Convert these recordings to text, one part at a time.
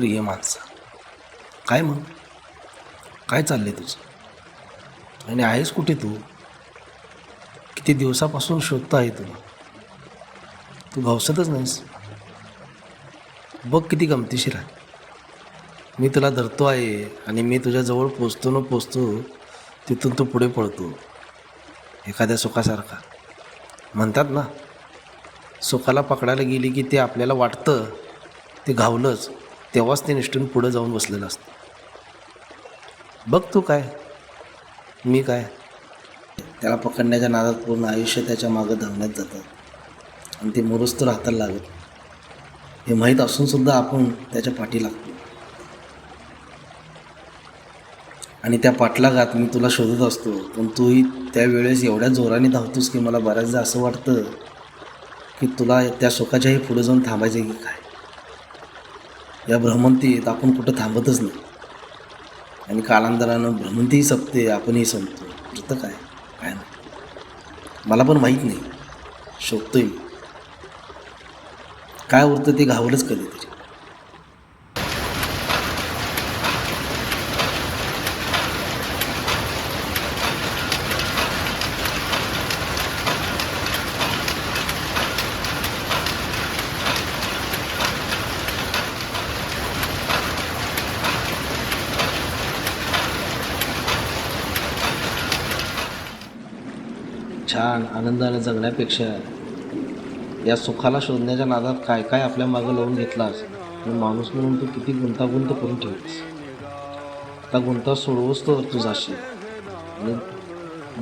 प्रिय माणसा, काय मग काय चाललंय तुझं? आणि आहेस कुठे तू? किती दिवसापासून शोधतो आहे तुला, तू गवसतच नाहीस. बघ किती गमतीशीर आहे. मी तुला धरतो आहे आणि मी तुझ्याजवळ पोचतो तिथून तू पुढे पळतो एखाद्या सुखासारखा. म्हणतात ना, सुखाला पकडायला गेली की ते आपल्याला वाटतं ते घावलंच, तेव्हाच ते निष्ठून पुढं जाऊन बसलेलं असतं. बघ तू काय, मी काय. त्याला पकडण्याच्या नादात पूर्ण आयुष्य त्याच्या मागं धावण्यात जातात आणि ते मोरुस्तोवर हाताला लागत. हे माहीत असूनसुद्धा आपण त्याच्या पाठी लागतो. आणि त्या पाठलागात मी तुला शोधत असतो, पण तूही त्यावेळेस एवढ्या जोराने धावतोस की मला बऱ्याचदा असं वाटतं की तुला त्या सुखाच्याही पुढे जाऊन थांबायचं की काय. या भ्रमंतीत आपण कुठं थांबतच नाही आणि कालांतरानं भ्रमंतीही संपते, आपणही संपतो. होतं काय काय नाही मला पण माहीत नाही. शोधतोय मी, काय उरतं ते घावलंच कधीतरी. छान आनंदाने जगण्यापेक्षा या सुखाला शोधण्याच्या नादात काय काय आपल्या मागं लावून घेतलास आणि माणूस म्हणून तू किती गुंतागुंत करून ठेवलीस. आता गुंता सोडवूस तर तू जाशील आणि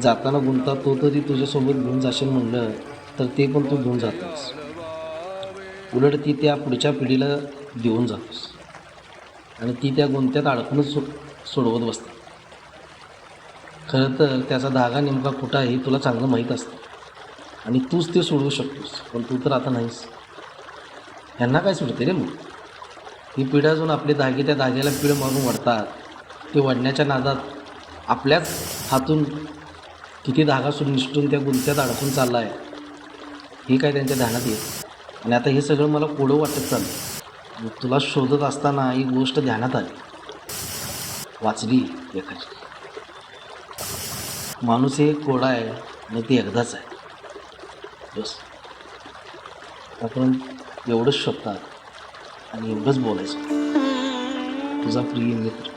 जाताना गुंता तो तरी तुझ्यासोबत घेऊन जाशील म्हणलं तर ते पण तू घेऊन जातोस. उलट ती त्या पुढच्या पिढीला देऊन जातोस आणि ती त्या गुंत्यात अडकूनच सोडवत बसते. खरं तर त्याचा धागा नेमका कुठं आहे हे तुला चांगलं माहीत असतं आणि तूच ते सोडवू शकतोस, पण तू तर आता नाहीस. ह्यांना काय सुटते रे मग? ही पिढ्या अजून आपले धागे त्या धाग्याला पिढ मारून वाढतात. ते वाढण्याच्या नादात आपल्याच हातून किती धागा निसटून त्या गुंत्यात अडकून चालला आहे हे काय त्यांच्या ध्यानात येत. आणि आता हे सगळं मला कोडं वाटत चाललं. तुला शोधत असताना ही गोष्ट ध्यानात आली, वाचली एखादी. माणूस हे कोडा आहे आणि ते एकदाच आहे. बस आपण एवढंच शोधतात आणि एवढंच बोलायचं. तुझा प्रिय मित्र